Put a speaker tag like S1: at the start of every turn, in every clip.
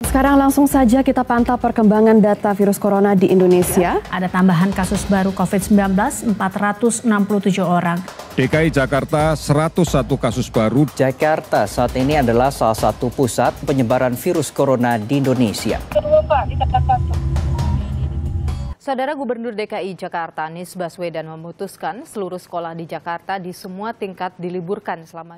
S1: Sekarang langsung saja kita pantau perkembangan data virus corona di Indonesia.
S2: Ada tambahan kasus baru COVID-19 467 orang.
S3: DKI Jakarta 101 kasus baru.
S4: Jakarta saat ini adalah salah satu pusat penyebaran virus corona di Indonesia.
S5: Saudara Gubernur DKI Jakarta Anies Baswedan memutuskan seluruh sekolah di Jakarta di semua tingkat diliburkan selama.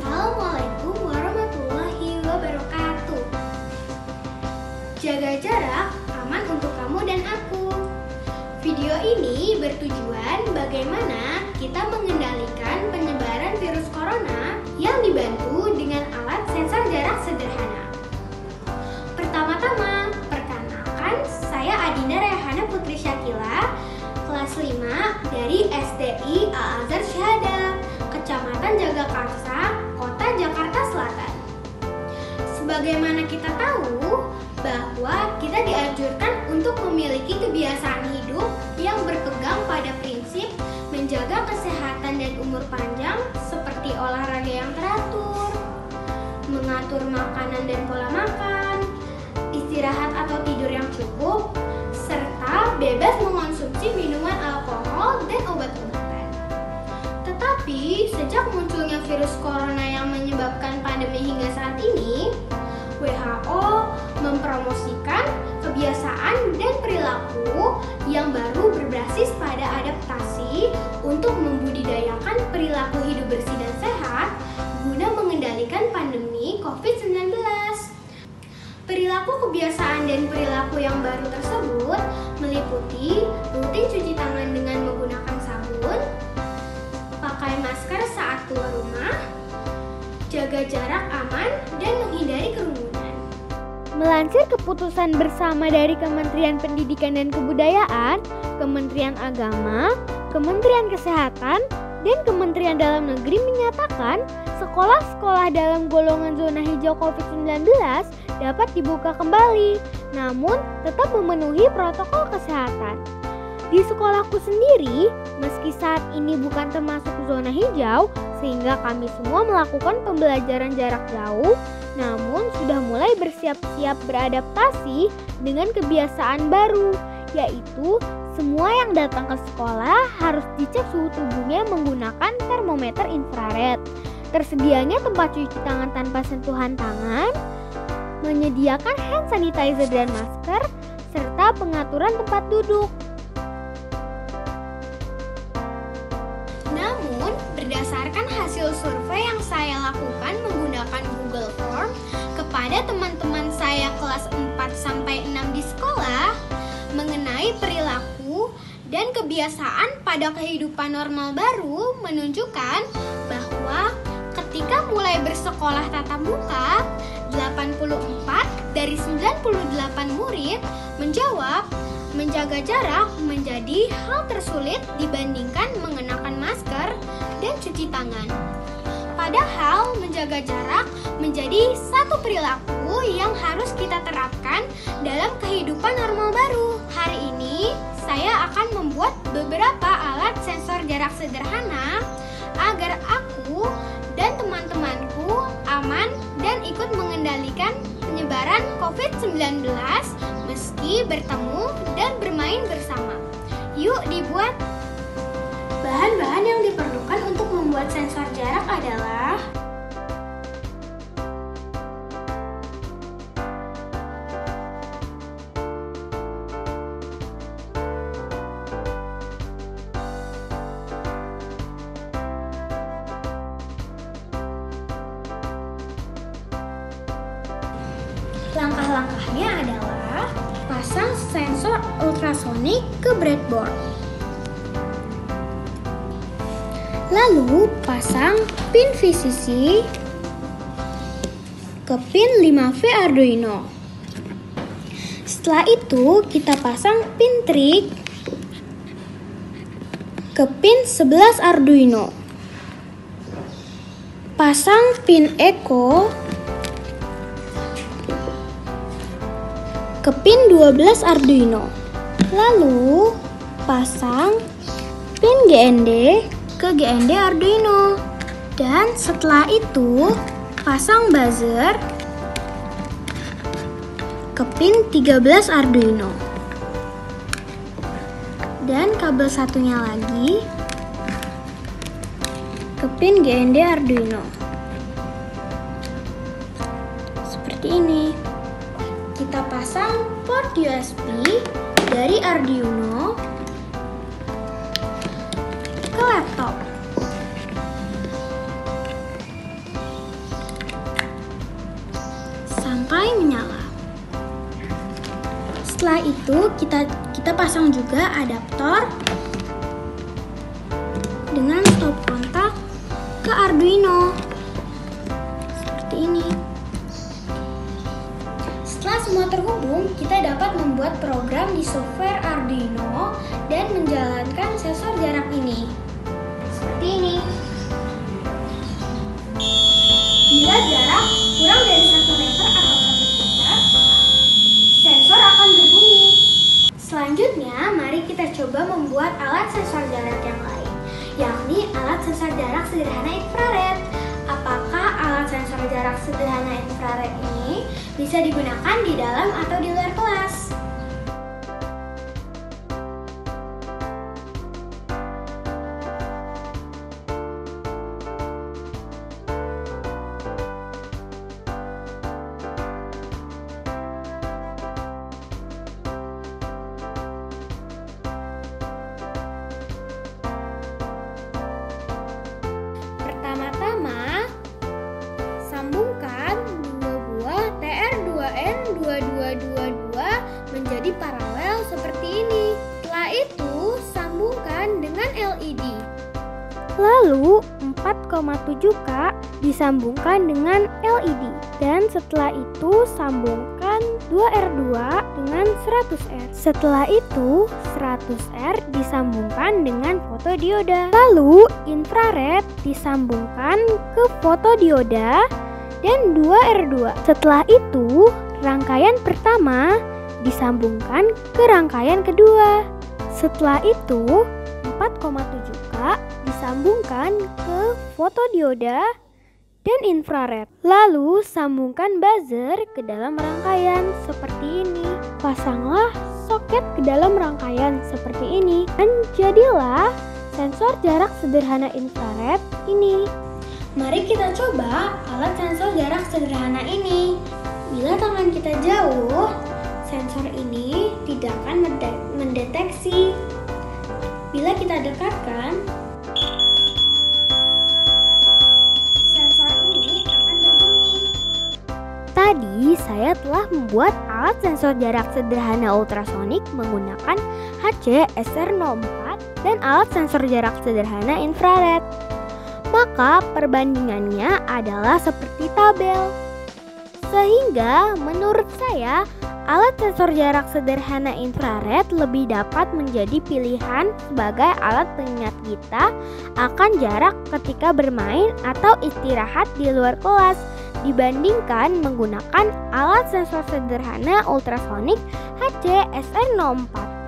S6: Assalamualaikum warahmatullahi wabarakatuh. Jaga jarak, aman untuk kamu dan aku. Video ini bertujuan bagaimana kita mengendalikan penyebaran virus corona yang dibantu dengan alat sensor jarak sederhana. Pertama-tama, perkenalkan saya Adinda Rayhana Putri Syakila, kelas 5 dari SDI Al-Azhar Syahada, Kecamatan Jagakarsa, Kota Jakarta Selatan. Sebagaimana kita tahu bahwa kita dianjurkan untuk memiliki kebiasaan hidup yang berpegang pada prinsip menjaga kesehatan dan umur panjang seperti olahraga yang teratur, mengatur makanan dan pola makan, istirahat atau tidur yang cukup, serta bebas mengonsumsi minuman alkohol dan obat-obatan. Tetapi, sejak munculnya virus corona yang menyebabkan pandemi hingga saat ini, WHO mempromosikan kebiasaan dan perilaku yang baru berbasis pada adaptasi untuk membudidayakan perilaku hidup bersih dan sehat guna mengendalikan pandemi COVID-19. Perilaku kebiasaan dan perilaku yang baru tersebut meliputi rutin cuci tangan dengan menggunakan sabun, pakai masker saat keluar rumah, jaga jarak aman, dan menghindari kerumunan.
S7: Melansir keputusan bersama dari Kementerian Pendidikan dan Kebudayaan, Kementerian Agama, Kementerian Kesehatan, dan Kementerian Dalam Negeri menyatakan sekolah-sekolah dalam golongan zona hijau COVID-19 dapat dibuka kembali, namun tetap memenuhi protokol kesehatan. Di sekolahku sendiri, meski saat ini bukan termasuk zona hijau, sehingga kami semua melakukan pembelajaran jarak jauh, namun sudah mulai bersiap-siap beradaptasi dengan kebiasaan baru, yaitu semua yang datang ke sekolah harus dicek suhu tubuhnya menggunakan termometer infrared. Tersedianya tempat cuci tangan tanpa sentuhan tangan, menyediakan hand sanitizer dan masker, serta pengaturan tempat duduk.
S6: Namun, berdasarkan hasil survei yang saya lakukan menggunakan Google Form kepada teman-teman saya kelas 4-6 di sekolah mengenai perilaku dan kebiasaan pada kehidupan normal baru menunjukkan bahwa ketika mulai bersekolah tatap muka, 84 dari 98 murid menjawab menjaga jarak menjadi hal tersulit dibandingkan mengenakan masker dan cuci tangan. Padahal menjaga jarak menjadi satu perilaku yang harus kita terapkan dalam kehidupan normal baru. Hari ini saya akan membuat beberapa alat sensor jarak sederhana agar aku dan teman-temanku aman dan ikut mengendalikan penyebaran COVID-19 meski bertemu dan bermain bersama. Yuk dibuat! Bahan-bahan yang diperlukan untuk membuat sensor jarak adalah langkah-langkahnya adalah pasang sensor ultrasonik ke breadboard. Lalu pasang pin VCC ke pin 5V Arduino. Setelah itu kita pasang pin trig ke pin 11 Arduino. Pasang pin echo ke pin 12 Arduino. Lalu pasang pin GND ke GND Arduino. Dan setelah itu, pasang buzzer ke pin 13 Arduino. Dan kabel satunya lagi ke pin GND Arduino. Seperti ini. Kita pasang port USB dari Arduino ke laptop. Sampai menyala. Setelah itu kita pasang juga adaptor dengan stop kontak ke Arduino. Seperti ini. Setelah semua terhubung, kita dapat membuat program di software Arduino dan menjalankan sensor jarak ini. Seperti ini. Bila jarak kurang dari 1 meter atau 1 meter, sensor akan berbunyi. Selanjutnya, mari kita coba membuat alat sensor jarak yang lain, yakni alat sensor jarak sederhana infrared. Apakah alat sensor jarak sederhana infrared ini bisa digunakan di dalam atau di luar kelas? Pertama-tama, sambungkan dua buah TR2N2222 menjadi paralel seperti ini. Setelah itu, sambungkan dengan LED.
S7: Lalu 4,7K disambungkan dengan LED. Dan setelah itu sambungkan 2R2 dengan 100R. Setelah itu 100R disambungkan dengan fotodioda. Lalu infrared disambungkan ke fotodioda dan 2R2. Setelah itu rangkaian pertama disambungkan ke rangkaian kedua. Setelah itu 4,7K disambungkan ke fotodioda dan infrared. Lalu sambungkan buzzer ke dalam rangkaian seperti ini. Pasanglah soket ke dalam rangkaian seperti ini. Dan jadilah sensor jarak sederhana infrared ini.
S6: Mari kita coba alat sensor jarak sederhana ini. Bila tangan kita jauh, sensor ini tidak akan mendeteksi. Bila kita dekatkan, sensor ini akan berbunyi.
S7: Tadi saya telah membuat alat sensor jarak sederhana ultrasonik menggunakan HC SR04 dan alat sensor jarak sederhana infrared. Maka perbandingannya adalah seperti tabel. Sehingga menurut saya alat sensor jarak sederhana infrared lebih dapat menjadi pilihan sebagai alat pengingat kita akan jarak ketika bermain atau istirahat di luar kelas dibandingkan menggunakan alat sensor sederhana ultrasonik HC SR04.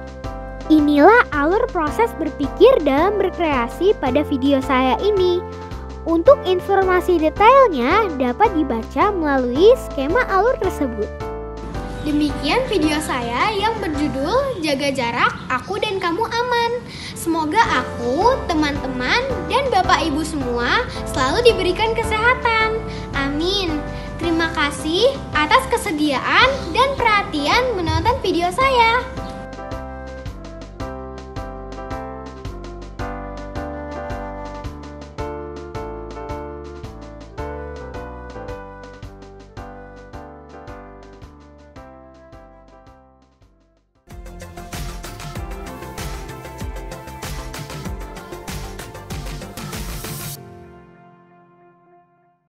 S7: Inilah alur proses berpikir dalam berkreasi pada video saya ini. Untuk informasi detailnya dapat dibaca melalui skema alur tersebut.
S6: Demikian video saya yang berjudul Jaga Jarak, Aku dan Kamu Aman. Semoga aku, teman-teman, dan Bapak Ibu semua selalu diberikan kesehatan. Amin. Terima kasih atas kesediaan dan perhatian menonton video saya.